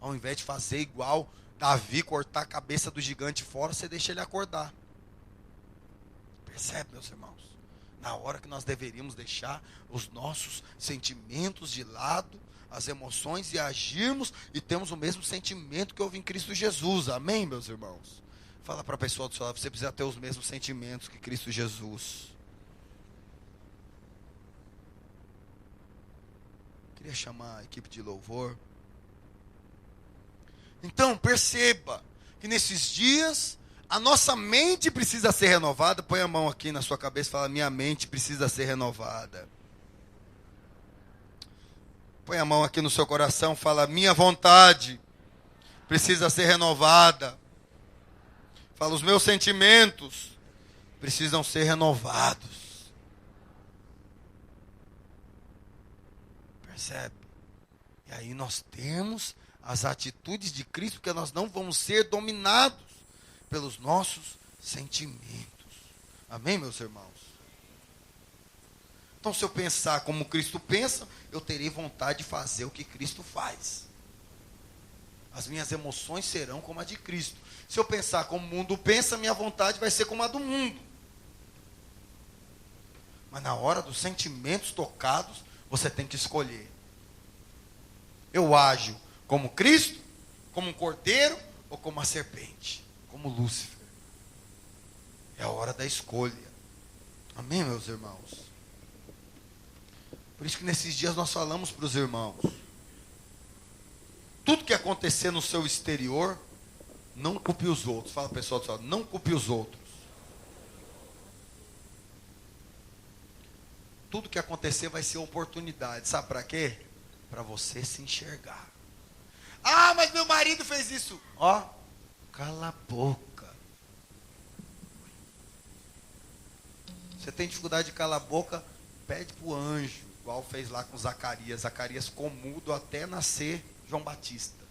Ao invés de fazer igual Davi, cortar a cabeça do gigante fora, você deixa ele acordar. Percebe, meus irmãos? Na hora que nós deveríamos deixar os nossos sentimentos de lado, as emoções, e agirmos e temos o mesmo sentimento que houve em Cristo Jesus. Amém, meus irmãos? Fala para a pessoa do seu lado, você precisa ter os mesmos sentimentos que Cristo Jesus. Queria chamar a equipe de louvor. Então, perceba que nesses dias a nossa mente precisa ser renovada. Põe a mão aqui na sua cabeça e fala: minha mente precisa ser renovada. Põe a mão aqui no seu coração e fala: minha vontade precisa ser renovada. Fala: os meus sentimentos precisam ser renovados. Percebe? E aí nós temos as atitudes de Cristo, porque nós não vamos ser dominados pelos nossos sentimentos. Amém, meus irmãos? Então, se eu pensar como Cristo pensa, eu terei vontade de fazer o que Cristo faz. As minhas emoções serão como a de Cristo. Se eu pensar como o mundo pensa, minha vontade vai ser como a do mundo. Mas na hora dos sentimentos tocados, você tem que escolher. Eu ajo como Cristo, como um cordeiro, ou como a serpente, como Lúcifer. É a hora da escolha. Amém, meus irmãos? Por isso que nesses dias nós falamos para os irmãos: tudo que acontecer no seu exterior, não culpe os outros. Fala, pessoal do seu lado, não culpe os outros. Tudo que acontecer vai ser oportunidade. Sabe para quê? Para você se enxergar. Ah, mas meu marido fez isso. Ó, cala a boca. Você tem dificuldade de calar a boca? Pede para o anjo, igual fez lá com Zacarias. Zacarias ficou mudo até nascer João Batista.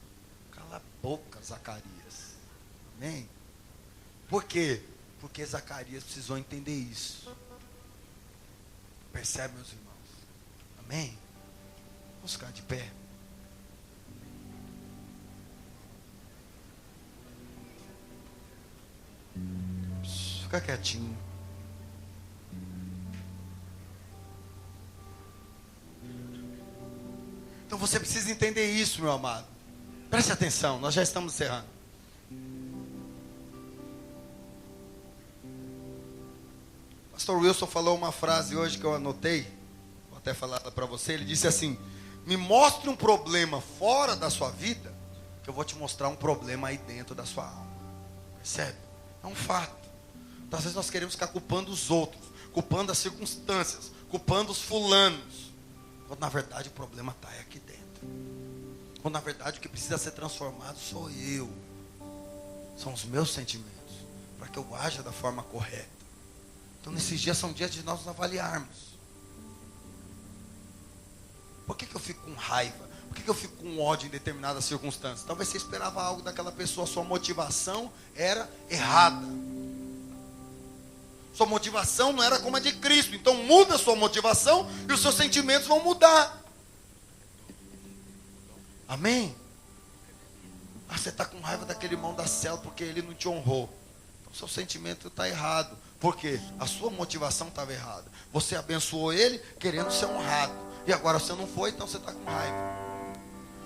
Cala a boca, Zacarias. Amém? Por quê? Porque Zacarias precisou entender isso. Percebe, meus irmãos? Amém? Vamos ficar de pé. Fica quietinho. Então você precisa entender isso, meu amado. Preste atenção, nós já estamos encerrando. Pastor Wilson falou uma frase hoje que eu anotei, vou até falar para você. Ele disse assim: me mostre um problema fora da sua vida, que eu vou te mostrar um problema aí dentro da sua alma. Percebe? É um fato. Então, às vezes nós queremos ficar culpando os outros, culpando as circunstâncias, culpando os fulanos, quando na verdade o problema está aqui dentro. Quando na verdade o que precisa ser transformado sou eu. São os meus sentimentos, para que eu haja da forma correta. Então nesses dias são dias de nós nos avaliarmos. Por que eu fico com raiva? Por que eu fico com ódio em determinadas circunstâncias? Talvez você esperava algo daquela pessoa, sua motivação era errada. Sua motivação não era como a de Cristo. Então muda a sua motivação e os seus sentimentos vão mudar. Amém? Ah, você está com raiva daquele irmão da célula porque ele não te honrou. Então seu sentimento está errado. Por quê? A sua motivação estava errada. Você abençoou ele querendo ser honrado. E agora você não foi, então você está com raiva.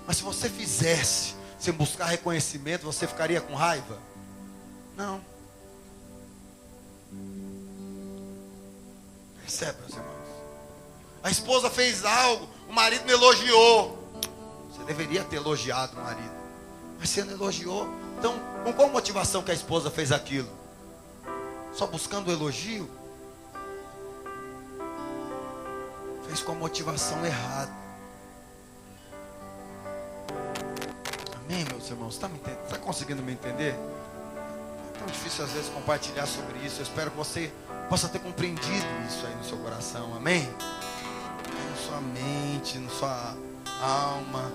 Mas se você fizesse sem buscar reconhecimento, você ficaria com raiva? Não. Percebe, meus irmãos? A esposa fez algo, o marido não elogiou. Você deveria ter elogiado o marido, mas você não elogiou. Então, com qual motivação que a esposa fez aquilo? Só buscando o elogio? Fez com a motivação errada. Amém, meus irmãos? Está me entendendo? Está conseguindo me entender? É tão difícil às vezes compartilhar sobre isso. Eu espero que você possa ter compreendido isso aí no seu coração. Amém? Na sua mente, na sua alma,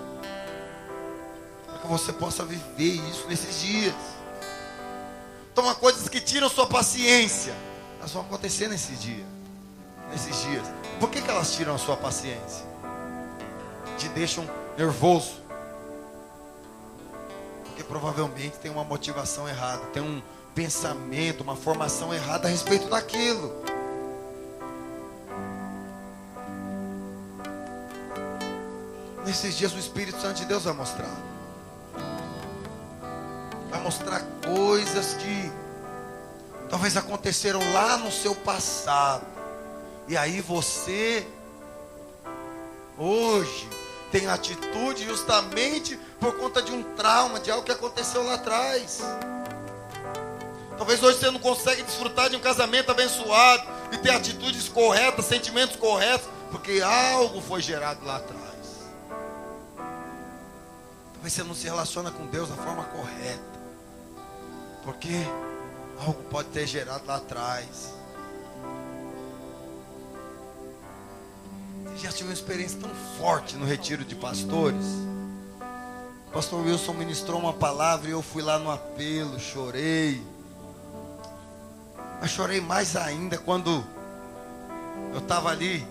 para que você possa viver isso nesses dias. Então, há coisas que tiram sua paciência, elas vão acontecer nesses dias. nesses dias? Por que elas tiram a sua paciência? Te deixam nervoso? Porque provavelmente tem uma motivação errada, tem um pensamento, uma formação errada a respeito daquilo. Nesses dias o Espírito Santo de Deus vai mostrar. Vai mostrar coisas que talvez aconteceram lá no seu passado. E aí você, hoje, tem atitude justamente por conta de um trauma, de algo que aconteceu lá atrás. Talvez hoje você não consegue desfrutar de um casamento abençoado e ter atitudes corretas, sentimentos corretos, porque algo foi gerado lá atrás. Talvez você não se relaciona com Deus da forma correta, porque algo pode ter gerado lá atrás. Você já tive uma experiência tão forte no retiro de pastores. O pastor Wilson ministrou uma palavra e eu fui lá no apelo, chorei. Mas chorei mais ainda quando eu estava ali,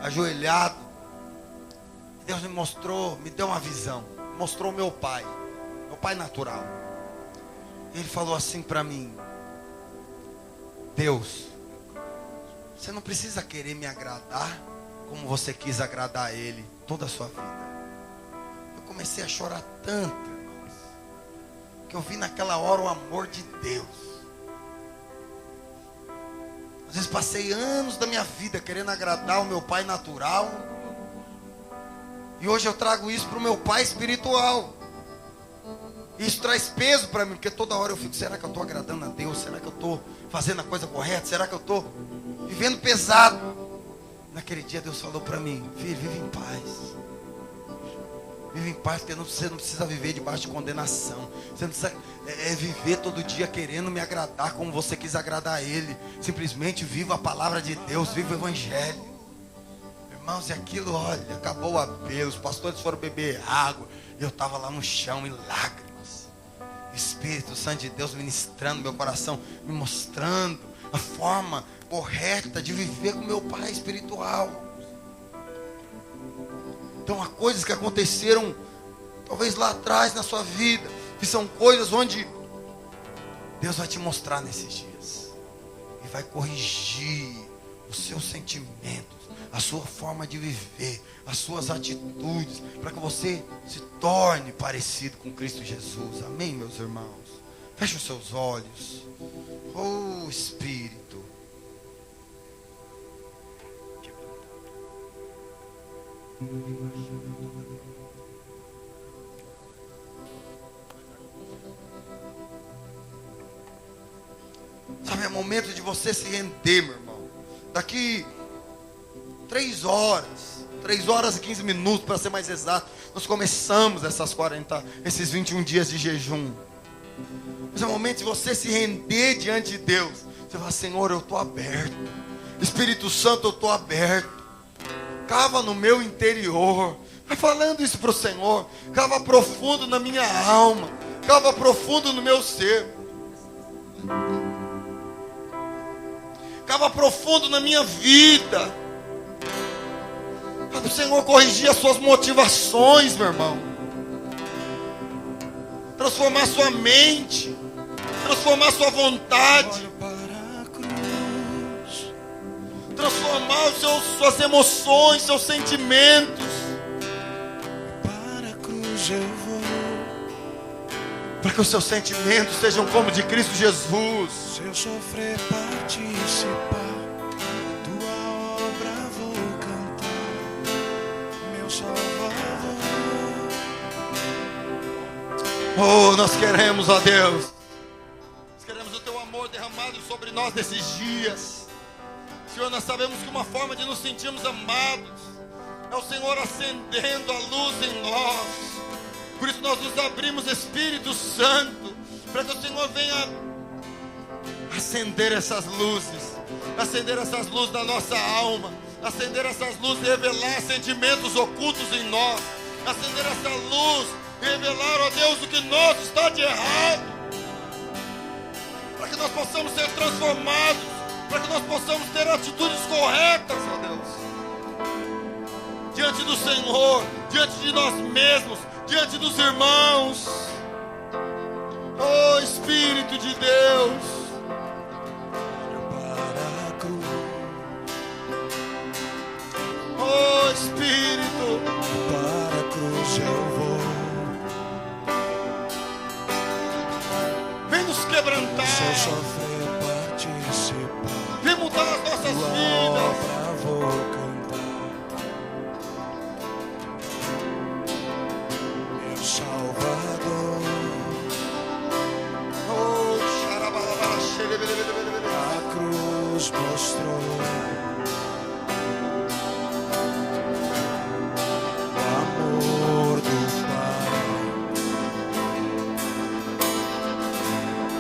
ajoelhado. Deus me mostrou, me deu uma visão. Mostrou meu pai natural. Ele falou assim para mim: Deus, você não precisa querer me agradar como você quis agradar a Ele toda a sua vida. Eu comecei a chorar tanto, irmãos, que eu vi naquela hora o amor de Deus. Às vezes passei anos da minha vida querendo agradar o meu pai natural, e hoje eu trago isso para o meu pai espiritual. Isso traz peso para mim, porque toda hora eu fico: será que eu estou agradando a Deus? Será que eu estou fazendo a coisa correta? Será que eu estou vivendo pesado? Naquele dia Deus falou para mim: filho, vive em paz. Vive em paz, porque você não precisa viver debaixo de condenação. Você não precisa viver todo dia querendo me agradar como você quis agradar a Ele. Simplesmente viva a palavra de Deus, viva o Evangelho. Irmãos, e aquilo, olha, acabou o apelo, os pastores foram beber água, e eu estava lá no chão em lágrimas. O Espírito Santo de Deus ministrando meu coração, me mostrando a forma correta de viver com meu pai espiritual. Então há coisas que aconteceram talvez lá atrás na sua vida, que são coisas onde Deus vai te mostrar nesses dias e vai corrigir os seus sentimentos, a sua forma de viver, as suas atitudes, para que você se torne parecido com Cristo Jesus. Amém, meus irmãos? Feche os seus olhos. Oh Espírito, sabe, é momento de você se render, meu irmão. Daqui 3 horas e 15 minutos, para ser mais exato, nós começamos esses 21 dias de jejum. Mas é o momento de você se render diante de Deus. Você fala: Senhor, eu estou aberto. Espírito Santo, eu estou aberto. Cava no meu interior. Vai falando isso para o Senhor. Cava profundo na minha alma. Cava profundo no meu ser. Cava profundo na minha vida. Para o Senhor corrigir as suas motivações, meu irmão. Transformar sua mente. Transformar sua vontade. Transformar suas emoções, seus sentimentos. Para a cruz eu vou. Para que os seus sentimentos sejam como de Cristo Jesus. Se eu sofrer, participar, tua obra vou cantar, meu Salvador. Oh, nós queremos, ó Deus. Nós queremos o teu amor derramado sobre nós nesses dias. Senhor, nós sabemos que uma forma de nos sentirmos amados é o Senhor acendendo a luz em nós. Por isso nós nos abrimos, Espírito Santo, para que o Senhor venha acender essas luzes da nossa alma, acender essas luzes e revelar sentimentos ocultos em nós, acender essa luz e revelar, ó Deus, o que nós está de errado, para que nós possamos ser transformados para que nós possamos ter atitudes corretas, ó Deus, diante do Senhor, diante de nós mesmos, diante dos irmãos. Oh Espírito de Deus, Para a cruz, oh Espírito, para a cruz eu vou. vem nos Se eu quebrantar, sofrer, participar, vem mudar as nossas tua vidas. obra vou cantar. Meu Salvador, Oh, xarabalabala, xerebelebelebelebele. a cruz mostrou o amor do Pai.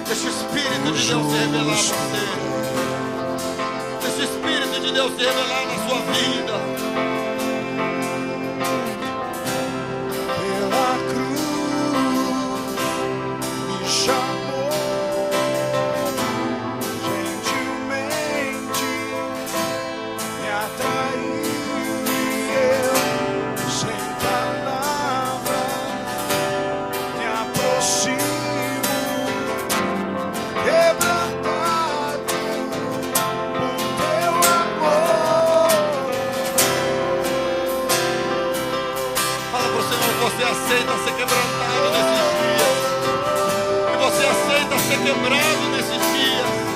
Deixa o Espírito de Deus se revelar a você. Deixa o Espírito de Deus se revelar na sua vida. Pela cruz me chamou gentilmente, me atraiu e eu, sem palavras, me aproximo, quebrantado por teu amor. Fala para o Senhor que você aceita ser quebrantado nesses dias. Que você aceita ser quebrado nesses dias.